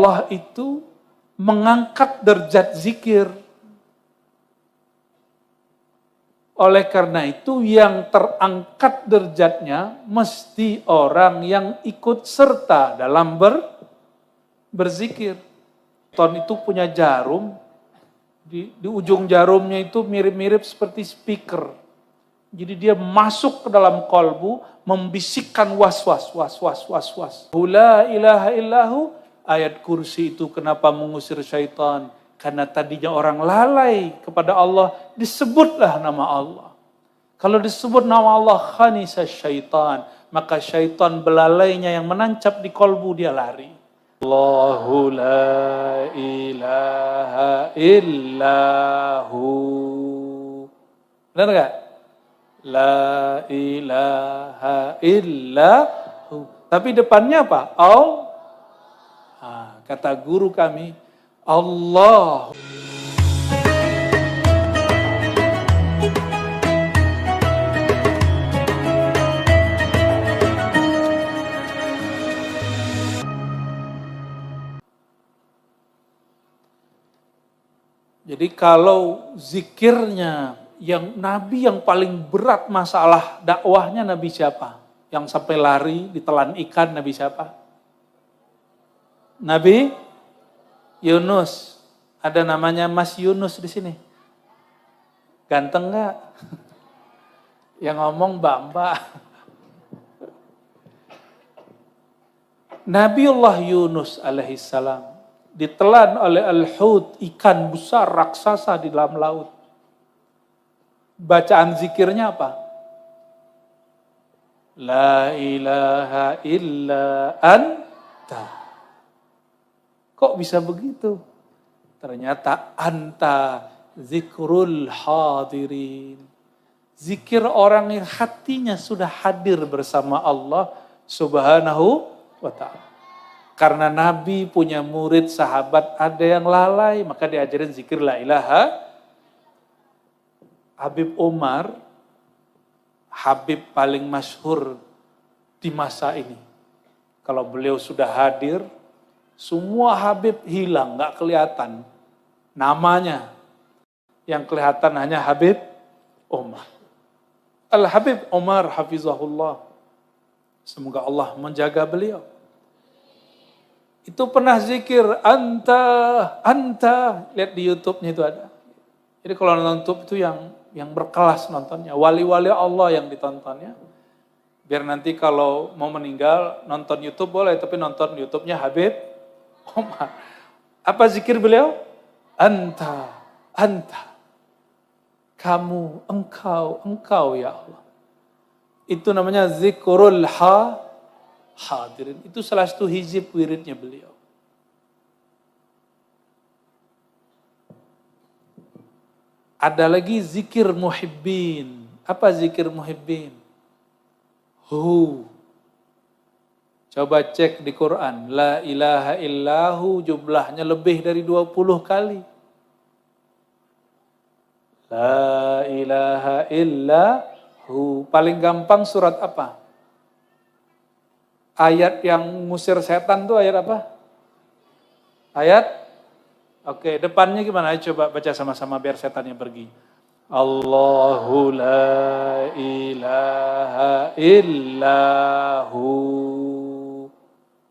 Allah itu mengangkat derajat zikir. Oleh karena itu yang terangkat derajatnya mesti orang yang ikut serta dalam berzikir. Ton itu punya jarum, di ujung jarumnya itu mirip-mirip seperti speaker. Jadi dia masuk ke dalam kolbu, membisikkan was-was. La ilaha illahu, ayat kursi itu kenapa mengusir syaitan? Karena tadinya orang lalai kepada Allah, disebutlah nama Allah. Kalau disebut nama Allah, khanisa syaitan, maka syaitan belalainya yang menancap di kolbu dia lari. Allahu la ilaha illahu. Benar gak? La ilaha illahu. Tapi depannya apa? Kata guru kami, Allah. Jadi kalau zikirnya yang Nabi yang paling berat masalah dakwahnya Nabi siapa? Yang sampai lari ditelan ikan Nabi siapa? Nabi Yunus. Ada namanya Mas Yunus di sini. Ganteng nggak? Yang ngomong Mbak. Nabiullah Yunus alaihissalam ditelan oleh al-hut, ikan besar raksasa di dalam laut. Bacaan zikirnya apa? La ilaha illa anta. Kok bisa begitu? Ternyata anta zikrul hadirin. Zikir orang yang hatinya sudah hadir bersama Allah subhanahu wa ta'ala. Karena Nabi punya murid sahabat ada yang lalai, maka diajarin zikir la ilaha. Habib Umar, Habib paling masyhur di masa ini. Kalau beliau sudah hadir, semua Habib hilang, gak kelihatan namanya. Yang kelihatan hanya Habib Umar. Al-Habib Umar hafizahullah. Semoga Allah menjaga beliau. Itu pernah zikir, anta. Lihat di YouTube-nya itu ada. Jadi kalau nonton YouTube itu yang berkelas nontonnya. Wali-wali Allah yang ditontonnya. Biar nanti kalau mau meninggal, nonton YouTube boleh. Tapi nonton YouTube-nya Habib Umar. Apa zikir beliau? Anta. Kamu, engkau ya Allah. Itu namanya zikrul hadirin. Itu salah satu hizib wiridnya beliau. Ada lagi zikir muhibbin. Apa zikir muhibbin? Coba cek di Quran. La ilaha illahu jumlahnya lebih dari 20 kali. La ilaha illahu. Paling gampang surat apa? Ayat yang ngusir setan tuh ayat apa? Ayat? Oke, depannya gimana? Ayo coba baca sama-sama biar setannya pergi. Allahu la ilaha illahu.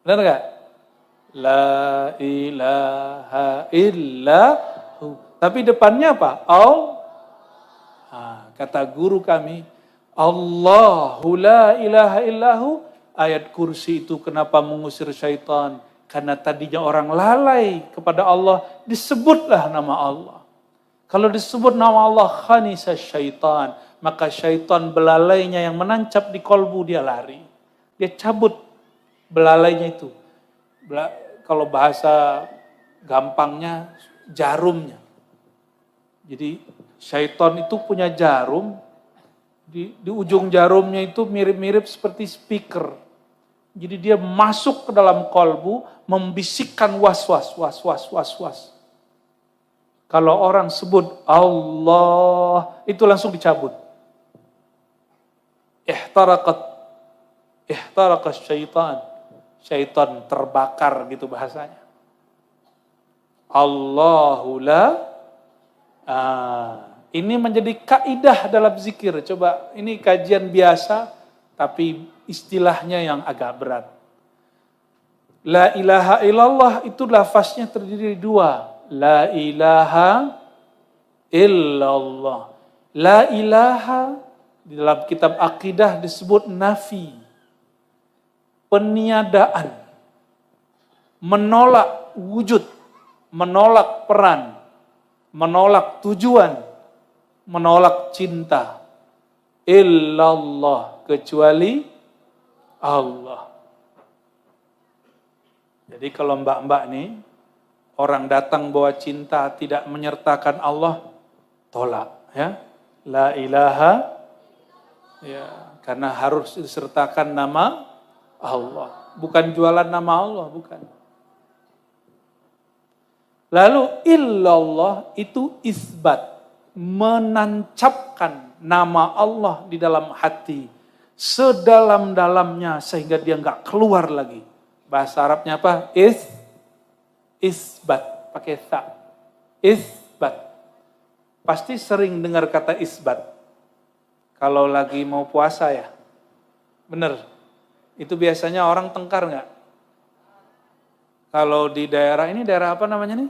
Benar gak? La ilaha illahu. Tapi depannya apa? Kata guru kami, Allahu la ilaha illahu. Ayat kursi itu kenapa mengusir syaitan? Karena tadinya orang lalai kepada Allah, disebutlah nama Allah. Kalau disebut nama Allah, khanisa syaitan, maka syaitan belalainya yang menancap di kolbu dia lari. Dia cabut belalainya itu. Kalau bahasa gampangnya, jarumnya. Jadi syaitan itu punya jarum, di ujung jarumnya itu mirip-mirip seperti speaker. Jadi dia masuk ke dalam kolbu, membisikkan was-was. Kalau orang sebut Allah, itu langsung dicabut. Ihtarakat syaitan. Syaitan terbakar gitu bahasanya. Allahu la. Ini menjadi kaidah dalam zikir. Coba, ini kajian biasa, tapi istilahnya yang agak berat. La ilaha illallah itu lafaznya terdiri dari dua. La ilaha illallah. La ilaha di dalam kitab akidah disebut nafi. Peniadaan. Menolak wujud. Menolak peran. Menolak tujuan. Menolak cinta. Illallah. Kecuali Allah. Jadi kalau mbak-mbak nih, orang datang bawa cinta tidak menyertakan Allah, tolak. Ya, la ilaha, ya, karena harus disertakan nama Allah. Bukan jualan nama Allah, bukan. Lalu illallah itu isbat, menancapkan nama Allah di dalam hati sedalam-dalamnya sehingga dia nggak keluar lagi. Bahasa Arabnya apa? Isbat, pakai ta. Isbat. Pasti sering dengar kata isbat. Kalau lagi mau puasa ya. Bener. Itu biasanya orang tengkar nggak? Kalau di daerah ini, daerah apa namanya nih?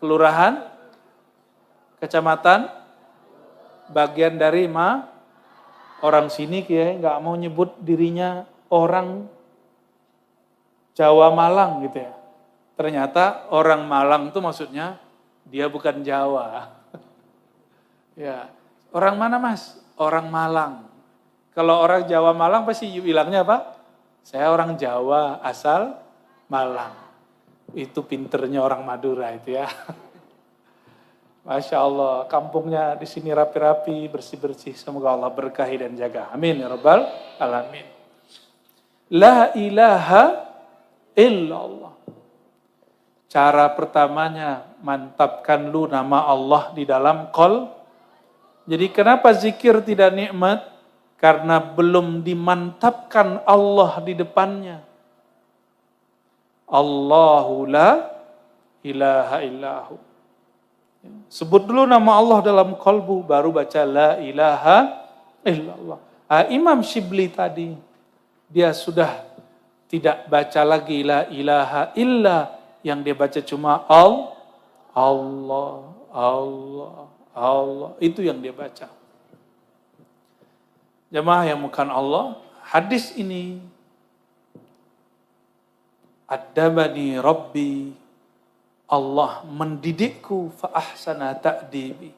Kelurahan? Kecamatan? Bagian dari orang sini kayak nggak mau nyebut dirinya orang Jawa Malang gitu ya. Ternyata orang Malang itu maksudnya dia bukan Jawa. Ya, orang mana mas? Orang Malang. Kalau orang Jawa Malang pasti bilangnya apa? Saya orang Jawa asal Malang. Itu pinternya orang Madura itu ya. Masya Allah, kampungnya di sini rapi-rapi, bersih-bersih. Semoga Allah berkahi dan jaga. Amin ya rabbal alamin. La ilaha illallah. Cara pertamanya mantapkan lu nama Allah di dalam qol. Jadi kenapa zikir tidak nikmat? Karena belum dimantapkan Allah di depannya. Allahu la ilaha illahu. Sebut dulu nama Allah dalam qalbu, baru baca la ilaha illallah. Imam Shibli tadi, dia sudah tidak baca lagi la ilaha illa, yang dia baca cuma Allah, itu yang dia baca. Jemaah yang bukan Allah, hadis ini Adabani Rabbi, Allah mendidikku fa ahsana ta'dibi.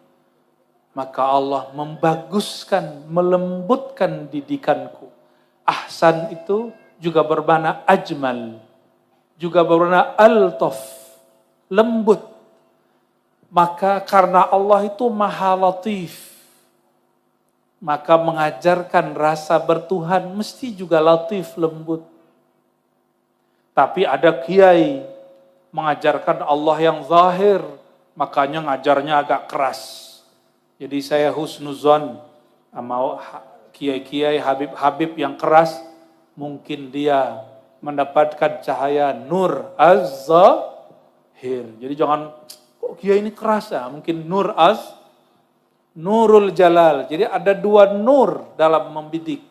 Maka Allah membaguskan, melembutkan didikanku. Ahsan itu juga bermakna ajmal, juga bermakna altaf, lembut. Maka karena Allah itu maha latif, maka mengajarkan rasa bertuhan mesti juga latif, lembut. Tapi ada kiai mengajarkan Allah yang zahir, makanya ngajarnya agak keras. Jadi saya husnuzon sama kiai-kiai, habib-habib yang keras, mungkin dia mendapatkan cahaya nur az-zahir. Jadi jangan, kok kiai ini keras ya, mungkin nurul jalal. Jadi ada dua nur dalam membidik.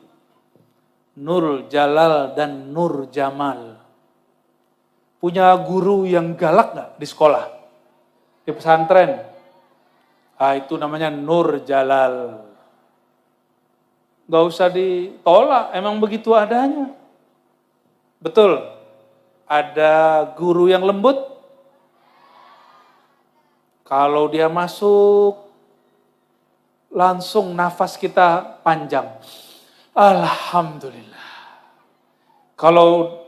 Nurul jalal dan nur jamal. Punya guru yang galak gak di sekolah? Di pesantren? Itu namanya nur jalal. Gak usah ditolak, emang begitu adanya. Betul. Ada guru yang lembut. Kalau dia masuk, langsung nafas kita panjang. Alhamdulillah. Kalau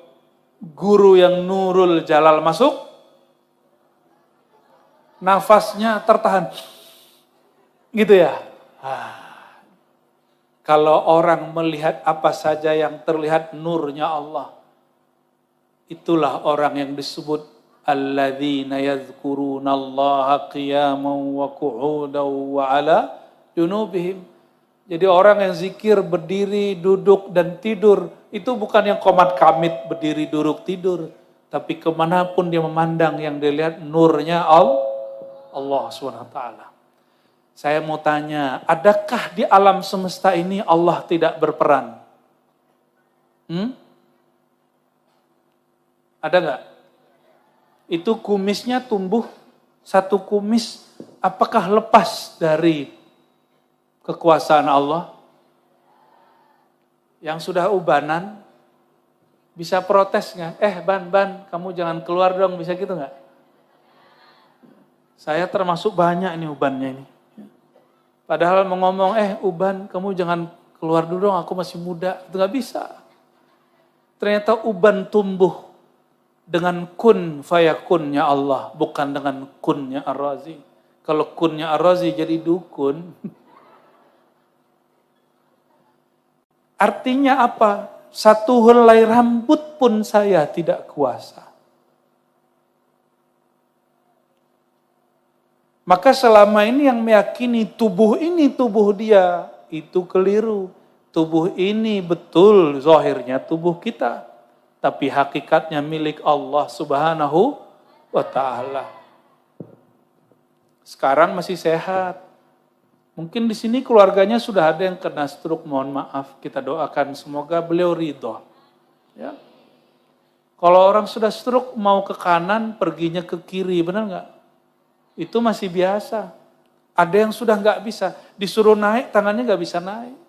guru yang nurul jalal masuk, nafasnya tertahan. Gitu ya. Kalau orang melihat apa saja yang terlihat nurnya Allah, itulah orang yang disebut alladzina yadhkurunallaha qiyaman wa qu'udan wa ala junubihim. Jadi orang yang zikir berdiri, duduk dan tidur, itu bukan yang komat kamit berdiri, duduk, tidur. Tapi kemanapun dia memandang yang dilihat nurnya Allah SWT. Saya mau tanya, adakah di alam semesta ini Allah tidak berperan? Ada nggak? Itu kumisnya tumbuh, satu kumis, apakah lepas dari kekuasaan Allah? Yang sudah ubanan, bisa protes nggak? Ban, kamu jangan keluar dong, bisa gitu nggak? Saya termasuk banyak ini ubannya ini. Padahal mau ngomong, uban, kamu jangan keluar dulu dong, aku masih muda. Itu nggak bisa. Ternyata uban tumbuh dengan kun fayakunnya Allah, bukan dengan kunnya Ar-Razi. Kalau kunnya Ar-Razi jadi dukun. Artinya apa? Satu helai rambut pun saya tidak kuasa. Maka selama ini yang meyakini tubuh ini tubuh dia, itu keliru. Tubuh ini betul zahirnya tubuh kita. Tapi hakikatnya milik Allah Subhanahu wa ta'ala. Sekarang masih sehat. Mungkin di sini keluarganya sudah ada yang kena stroke, mohon maaf. Kita doakan semoga beliau ridho. Ya. Kalau orang sudah stroke mau ke kanan, perginya ke kiri, benar nggak? Itu masih biasa. Ada yang sudah nggak bisa, disuruh naik, tangannya nggak bisa naik.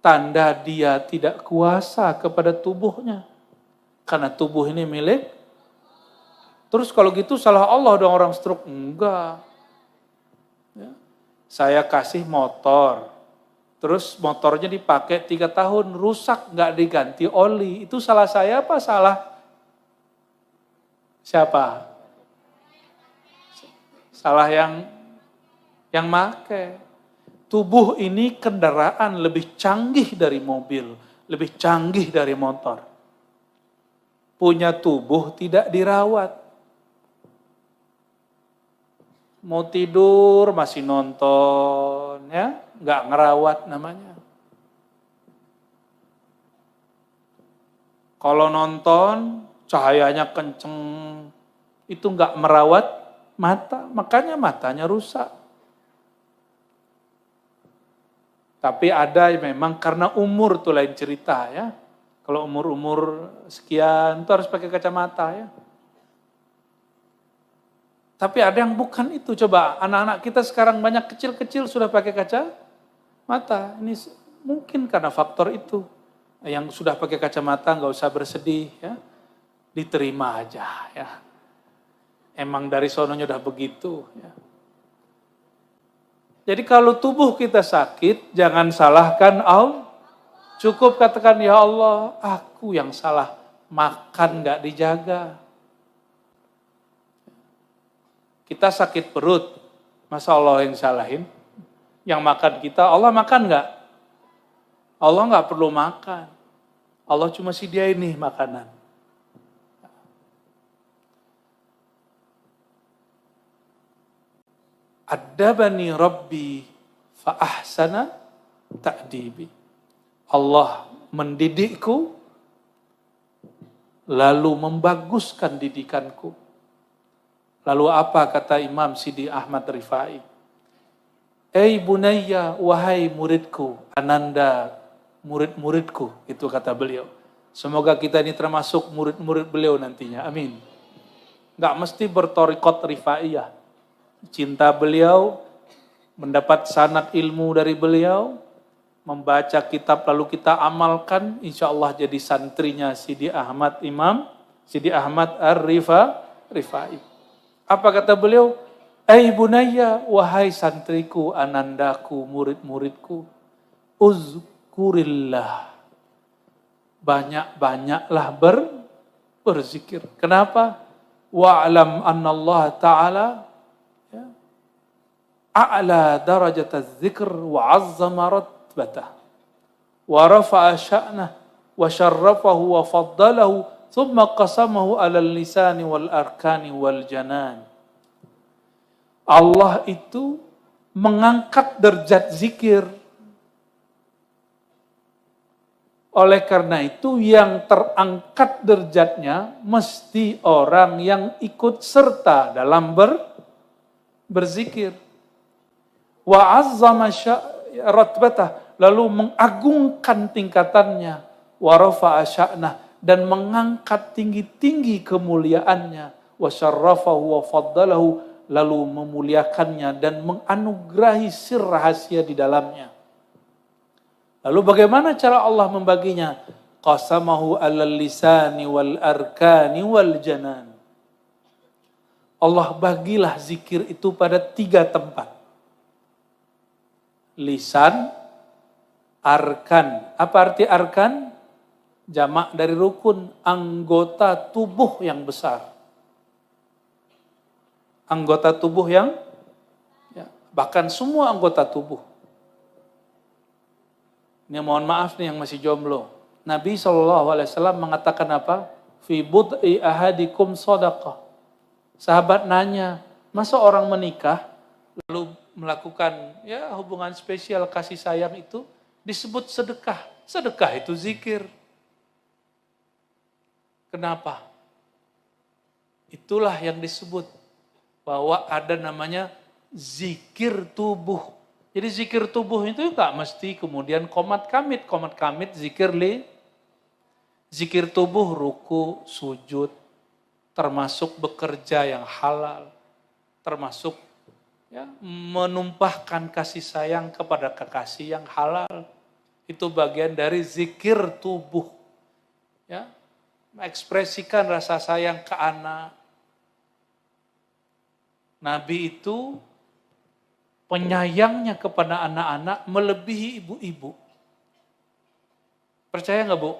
Tanda dia tidak kuasa kepada tubuhnya. Karena tubuh ini milik. Terus kalau gitu salah Allah dong orang stroke. Enggak. Ya. Saya kasih motor. Terus motornya dipakai 3 tahun, rusak, nggak diganti oli. Itu salah saya apa salah siapa? Salah yang make. Tubuh ini kendaraan lebih canggih dari mobil, lebih canggih dari motor. Punya tubuh tidak dirawat. Mau tidur masih nonton, ya, nggak ngerawat namanya. Kalau nonton cahayanya kenceng, itu nggak merawat mata, makanya matanya rusak. Tapi ada memang karena umur tuh lain cerita ya. Kalau umur sekian itu harus pakai kacamata ya. Tapi ada yang bukan itu. Coba anak-anak kita sekarang banyak kecil-kecil sudah pakai kacamata. Ini mungkin karena faktor itu. Yang sudah pakai kacamata nggak usah bersedih ya. Diterima aja ya. Emang dari sononya udah begitu ya. Jadi kalau tubuh kita sakit, jangan salahkan Allah. Cukup katakan, ya Allah, aku yang salah. Makan gak dijaga. Kita sakit perut, masa Allah yang salahin? Yang makan kita, Allah makan gak? Allah gak perlu makan. Allah cuma sediain nih makanan. Adabani Rabbi fa ahsana ta'dibi. Allah mendidikku lalu membaguskan didikanku. Lalu apa kata Imam Sidi Ahmad Rifai? Bunayya, wahai muridku, ananda murid-muridku, itu kata beliau. Semoga kita ini termasuk murid-murid beliau nantinya, amin. Gak mesti bertorikot rifaiyah. Cinta beliau, mendapat sanad ilmu dari beliau, membaca kitab lalu kita amalkan, insya Allah jadi santrinya Sidi Ahmad Imam, Sidi Ahmad Ar-Rifai. Apa kata beliau? Bunayya, wahai santriku, anandaku, murid-muridku, uzkurillah. Banyak-banyaklah berzikir. Kenapa? Wa'alam annallaha ta'ala a'la darajat az-zikr wa 'azzama ratbatah wa rafa'a sya'nah wa syarrafahu wa faddalahu thumma qasamahu 'ala al-lisani wal arkani wal janan. Allah itu mengangkat derajat zikir. Oleh karena itu yang terangkat derajatnya mesti orang yang ikut serta dalam berzikir. Wa azzama ratbatah, lalu mengagungkan tingkatannya, wa rafa'a sya'nah, dan mengangkat tinggi-tinggi kemuliaannya, wa syarrafahu wa faddalahu, lalu memuliakannya dan menganugerahi sir rahasia di dalamnya. Lalu bagaimana cara Allah membaginya? Qasamahu alal lisani wal arkani wal janan. Allah bagilah zikir itu pada 3 tempat. Lisan, arkan. Apa arti arkan? Jamak dari rukun, anggota tubuh yang besar. Anggota tubuh yang, bahkan semua anggota tubuh. Ini mohon maaf nih yang masih jomblo. Nabi SAW mengatakan apa? Fi bud'i ahadikum shadaqah. Sahabat nanya, masa orang menikah lalu melakukan hubungan spesial kasih sayang itu disebut sedekah? Sedekah itu zikir. Kenapa? Itulah yang disebut bahwa ada namanya zikir tubuh. Jadi zikir tubuh itu enggak mesti kemudian komat kamit zikir zikir tubuh ruku, sujud, termasuk bekerja yang halal, termasuk menumpahkan kasih sayang kepada kekasih yang halal. Itu bagian dari zikir tubuh. Ya, mengekspresikan rasa sayang ke anak. Nabi itu penyayangnya kepada anak-anak melebihi ibu-ibu. Percaya nggak Bu?